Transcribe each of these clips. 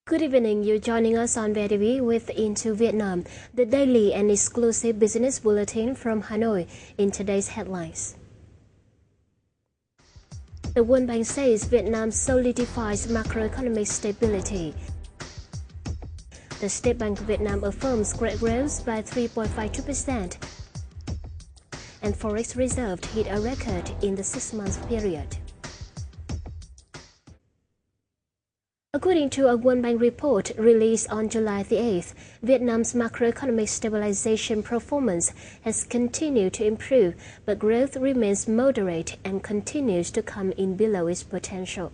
Good evening, you're joining us on VITV with Into Vietnam, the daily and exclusive business bulletin from Hanoi in today's headlines. The World Bank says Vietnam solidifies macroeconomic stability. The State Bank of Vietnam affirms credit growth by 3.52%, and forex reserve hit a record in the 6-month period. According to a World Bank report released on July the 8th, Vietnam's macroeconomic stabilization performance has continued to improve, but growth remains moderate and continues to come in below its potential.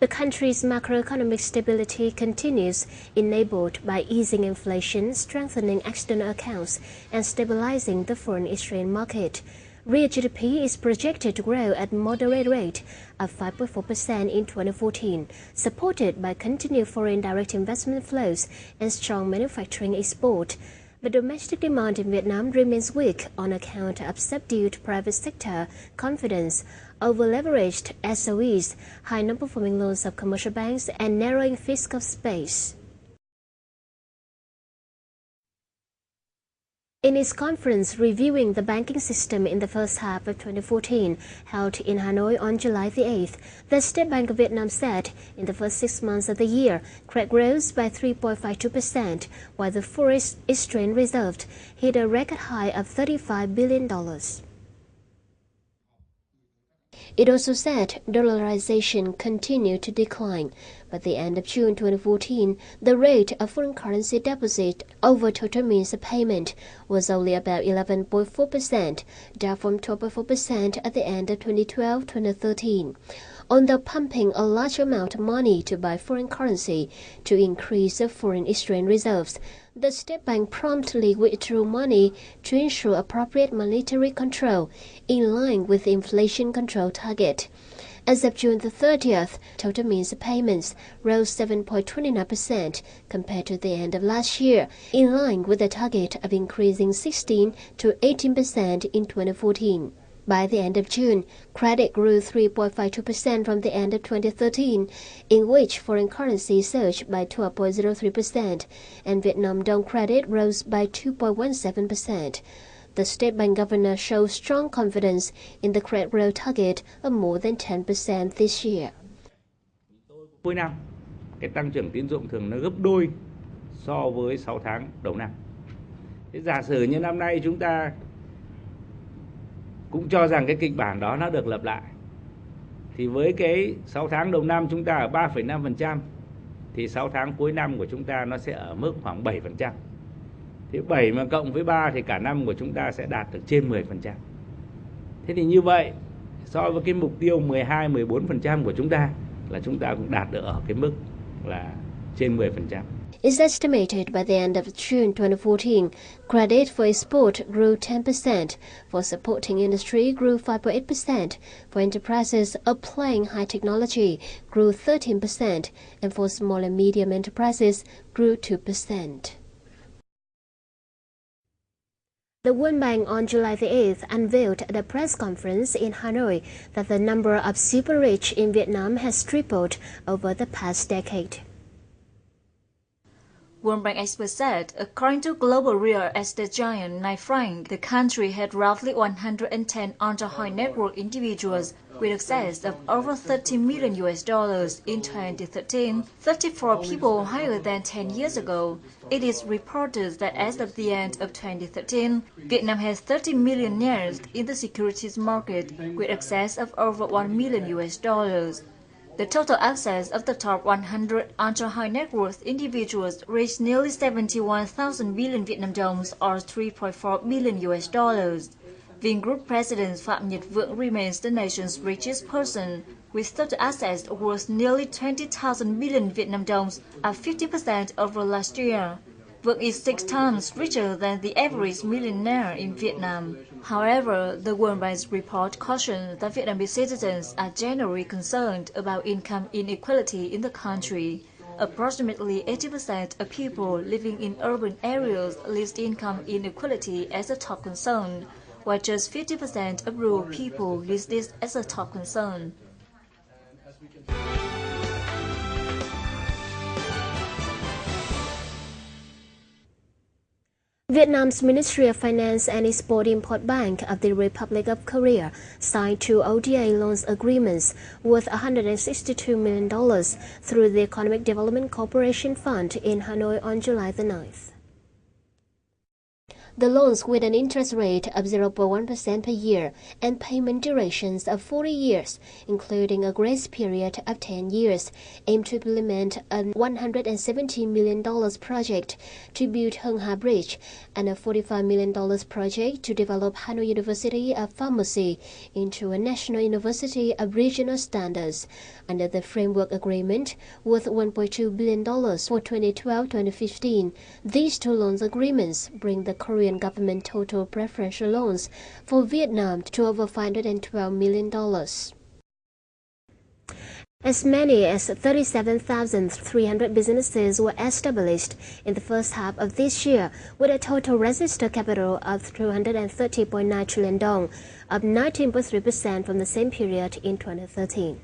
The country's macroeconomic stability continues, enabled by easing inflation, strengthening external accounts, and stabilizing the foreign exchange market. Real GDP is projected to grow at a moderate rate of 5.4% in 2014, supported by continued foreign direct investment flows and strong manufacturing export. But domestic demand in Vietnam remains weak on account of subdued private sector confidence, over-leveraged SOEs, high non-performing loans of commercial banks, and narrowing fiscal space. In its conference reviewing the banking system in the first half of 2014, held in Hanoi on July the 8th, the State Bank of Vietnam said in the first 6 months of the year, credit rose by 3.52%, while the foreign exchange reserve hit a record high of $35 billion. It also said dollarization continued to decline. By the end of June 2014, the rate of foreign currency deposit over total means of payment was only about 11.4%, down from 12.4% at the end of 2012-2013. Although pumping a large amount of money to buy foreign currency to increase the foreign exchange reserves, the State Bank promptly withdrew money to ensure appropriate monetary control in line with the inflation control target. As of June the 30th, total means of payments rose 7.29% compared to the end of last year, in line with the target of increasing 16 to 18% in 2014. By the end of June, credit grew 3.52% from the end of 2013, in which foreign currency surged by 12.03%, and Vietnam dong credit rose by 2.17%. The State Bank governor showed strong confidence in the credit growth target of more than 10% this year. Cuối năm, cái tăng trưởng tín dụng thường nó gấp đôi so với 6 tháng đầu năm. Thế giả sử như năm nay chúng ta cũng cho rằng cái kịch bản đó nó được lặp lại, thì với cái 6 tháng đầu năm chúng ta ở 3,5%, thì 6 tháng cuối năm của chúng ta nó sẽ ở mức khoảng 7%. Thì 7 mà cộng với 3 thì cả năm của chúng ta sẽ đạt được trên 10%. Thế thì như vậy, so với cái mục tiêu 12-14% của chúng ta là chúng ta cũng đạt được ở cái mức là trên 10%. It's estimated by the end of June 2014, credit for export grew 10%, for supporting industry grew 5.8%, for enterprises applying high technology grew 13%, and for small and medium enterprises grew 2%. The World Bank on July the 8th unveiled at a press conference in Hanoi that the number of super rich in Vietnam has tripled over the past decade. World Bank experts said, according to global real estate giant Knight Frank, the country had roughly 110 ultra-high net worth individuals with assets of over $30 million in 2013, 34 people higher than 10 years ago. It is reported that as of the end of 2013, Vietnam has 30 millionaires in the securities market with assets of over $1 million. The total assets of the top 100 ultra-high net worth individuals reached nearly 71,000 billion Vietnam dongs, or $3.4 billion. Vingroup President Phạm Nhật Vượng remains the nation's richest person, with total assets worth nearly 20,000 billion Vietnam dongs, up 50% over last year. Vượng is 6 times richer than the average millionaire in Vietnam. However, the World Bank's report cautioned that Vietnamese citizens are generally concerned about income inequality in the country. Approximately 80% of people living in urban areas list income inequality as a top concern, while just 50% of rural people list this as a top concern. Vietnam's Ministry of Finance and Export-Import Bank of the Republic of Korea signed 2 ODA loans agreements worth $162 million through the Economic Development Cooperation Fund in Hanoi on July the 9th. The loans with an interest rate of 0.1% per year and payment durations of 40 years, including a grace period of 10 years, aim to implement a $170 million project to build Hung Ha Bridge and a $45 million project to develop Hanoi University of Pharmacy into a national university of regional standards. Under the framework agreement worth $1.2 billion for 2012-2015, these 2 loans agreements bring the Korean government total preferential loans for Vietnam to over $512 million. As many as 37,300 businesses were established in the first half of this year, with a total registered capital of 230.9 trillion dong, up 19.3% from the same period in 2013.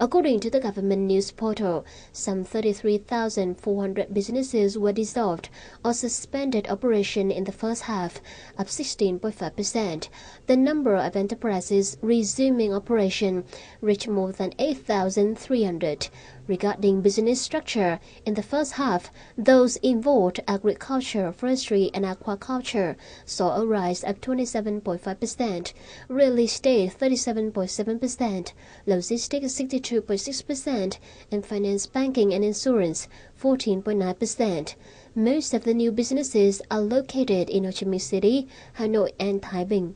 According to the government news portal, some 33,400 businesses were dissolved or suspended operation in the first half, up 16.5%. The number of enterprises resuming operation reached more than 8,300. Regarding business structure, in the first half, those involved agriculture, forestry, and aquaculture saw a rise of 27.5%, real estate 37.7%, logistics 62.6%, and finance, banking, and insurance 14.9%. Most of the new businesses are located in Ho Chi Minh City, Hanoi, and Thái Bình.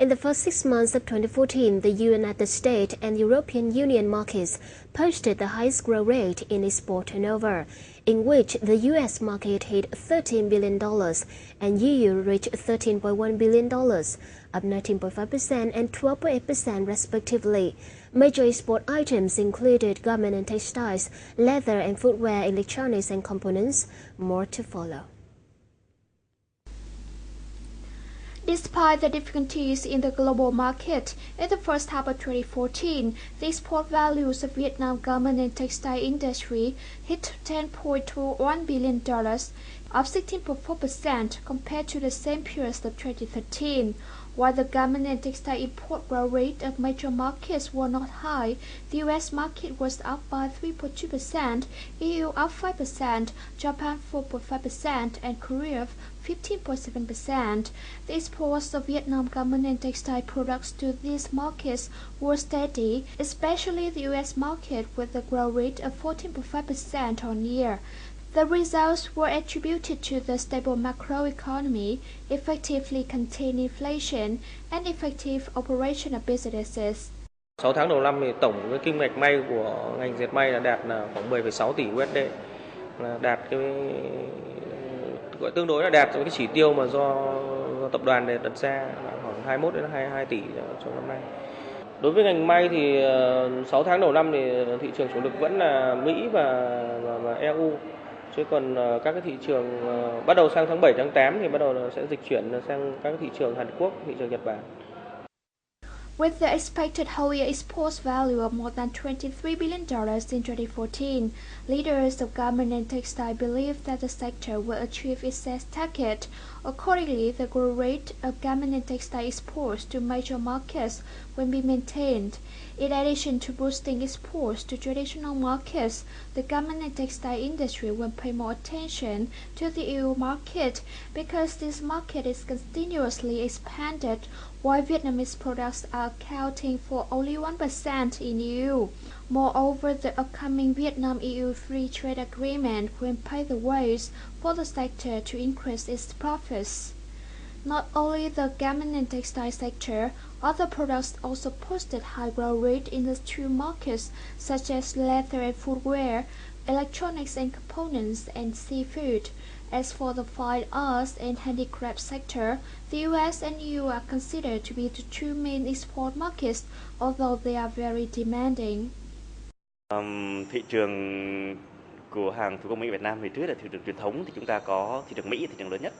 In the first 6 months of 2014, the United States and European Union markets posted the highest growth rate in export turnover, in which the U.S. market hit $13 billion and EU reached $13.1 billion, up 19.5% and 12.8% respectively. Major export items included garment and textiles, leather and footwear, electronics and components. More to follow. Despite the difficulties in the global market, in the first half of 2014, the export values of Vietnam garment and textile industry hit $10.21 billion, up 16.4% compared to the same period of 2013. While the garment and textile import growth rate of major markets were not high, the US market was up by 3.2%, EU up 5%, Japan 4.5%, and Korea 15.7%. The exports of Vietnam garment and textile products to these markets were steady, especially the US market with a growth rate of 14.5% on year. The results were attributed to the stable macroeconomy, effectively contained inflation, and effective operation of businesses. 6 tháng đầu năm thì tổng cái kim ngạch may của ngành dệt may đạt khoảng 10,6 tỷ USD, là đạt cái gọi tương đối là đạt cái chỉ tiêu mà do tập đoàn để đặt ra là khoảng 21 đến 22 tỷ trong năm nay. Đối với ngành may thì 6 tháng đầu năm thì thị trường chủ lực vẫn là Mỹ và EU. Chứ còn các cái thị trường bắt đầu sang tháng 7, tháng 8 thì bắt đầu sẽ dịch chuyển sang các thị trường Hàn Quốc, thị trường Nhật Bản. With the expected whole year exports value of more than $23 billion in 2014, leaders of garment and textile believe that the sector will achieve its sales target. Accordingly, the growth rate of garment and textile exports to major markets will be maintained. In addition to boosting exports to traditional markets, the garment and textile industry will pay more attention to the EU market because this market is continuously expanded, while Vietnamese products are accounting for only 1% in EU. Moreover, the upcoming Vietnam-EU Free Trade Agreement will pave the ways for the sector to increase its profits. Not only the garment and textile sector, other products also posted high growth rate in the two markets, such as leather and footwear, electronics and components, and seafood. As for the fine arts and handicraft sector, the US and EU are considered to be the two main export markets, although they are very demanding. Thị trường của hàng thủ công mỹ Việt Nam thì trước là thị trường truyền thống thì chúng ta có thị trường Mỹ, thị trường lớn nhất,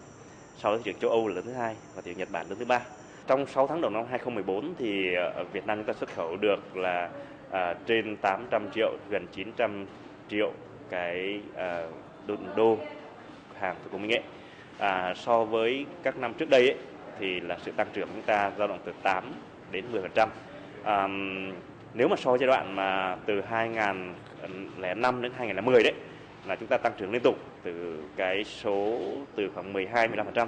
sau đó thị trường châu Âu là lớn thứ hai và thị trường Nhật Bản lớn thứ ba. Trong 6 tháng đầu năm 2014 thì ở Việt Nam chúng ta xuất khẩu được là trên 800 triệu, gần 900 triệu cái đô hàng thủ công mỹ nghệ. So với các năm trước đây ấy, thì là sự tăng trưởng của chúng ta dao động từ 8 đến 10%. Nếu mà so giai đoạn mà từ 2005 đến 2010 đấy là chúng ta tăng trưởng liên tục từ cái số từ khoảng 12-15%.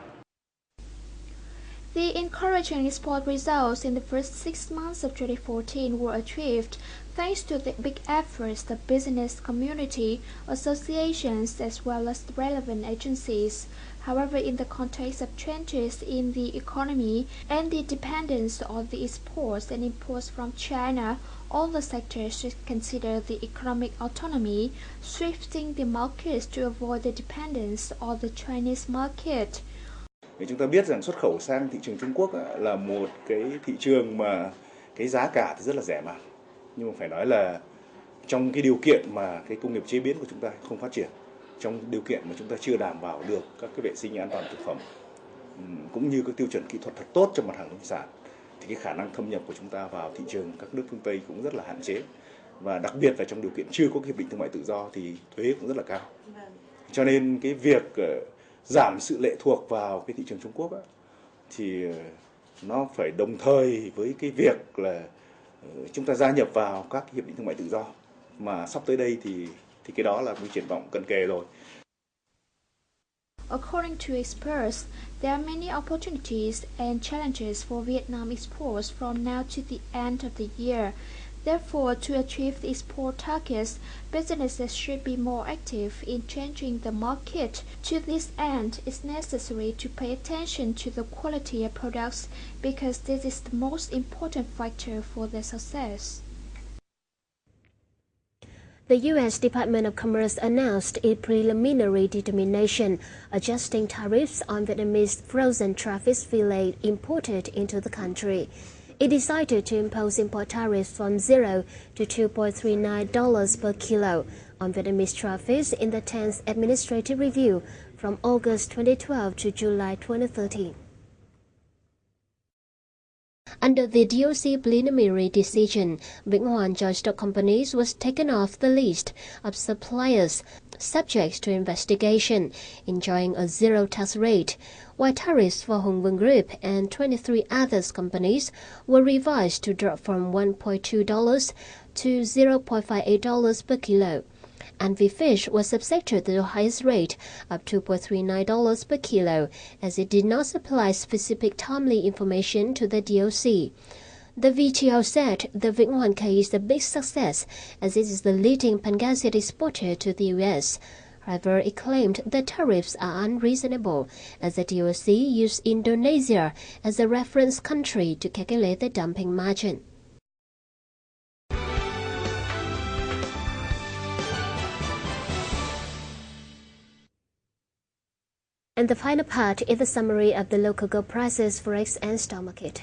The encouraging export results in the first 6 months of 2014 were achieved thanks to the big efforts of business community, associations, as well as relevant agencies. However, in the context of changes in the economy and the dependence on the exports and imports from China, all the sectors should consider the economic autonomy, shifting the markets to avoid the dependence on the Chinese market. Để chúng ta biết rằng xuất khẩu sang thị trường Trung Quốc là một cái thị trường mà cái giá cả thì rất là rẻ mạt. Nhưng mà phải nói là trong cái điều kiện mà cái công nghiệp chế biến của chúng ta không phát triển, trong điều kiện mà chúng ta chưa đảm bảo được các cái vệ sinh an toàn thực phẩm cũng như các tiêu chuẩn kỹ thuật thật tốt cho mặt hàng nông sản, thì cái khả năng thâm nhập của chúng ta vào thị trường các nước phương Tây cũng rất là hạn chế. Và đặc biệt là trong điều kiện chưa có hiệp định thương mại tự do thì thuế cũng rất là cao. Cho nên cái việc giảm sự lệ thuộc vào cái thị trường Trung Quốc thì nó phải đồng thời với cái việc là chúng ta gia nhập vào các hiệp định thương mại tự do, mà sắp tới đây thì cái đó là một triển vọng cận kề rồi. According to experts, there are many opportunities and challenges for Vietnam exports from now to the end of the year. Therefore, to achieve the export targets, businesses should be more active in changing the market. To this end, it's necessary to pay attention to the quality of products because this is the most important factor for their success. The U.S. Department of Commerce announced a preliminary determination adjusting tariffs on Vietnamese frozen Travis fillet imported into the country. It decided to impose import tariffs from $0 to $2.39 per kilo on Vietnamese Travis in the 10th Administrative Review from August 2012 to July 2013. Under the DOC preliminary decision, Vĩnh Hoàn Joint Stock Companies was taken off the list of suppliers subject to investigation, enjoying a zero tax rate, while tariffs for Hung Vinh Group and 23 other companies were revised to drop from $1.2 to $0.58 per kilo. And Fish was subjected to the highest rate of $2.39 per kilo, as it did not supply specific timely information to the DOC. The VTO said the Vĩnh Hoàn case is a big success, as it is the leading pangasius exporter to the U.S. However, it claimed the tariffs are unreasonable, as the DOC used Indonesia as a reference country to calculate the dumping margin. And the final part is the summary of the local gold prices, forex and stock market.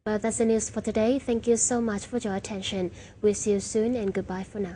Well, that's the news for today. Thank you so much for your attention. We'll see you soon and goodbye for now.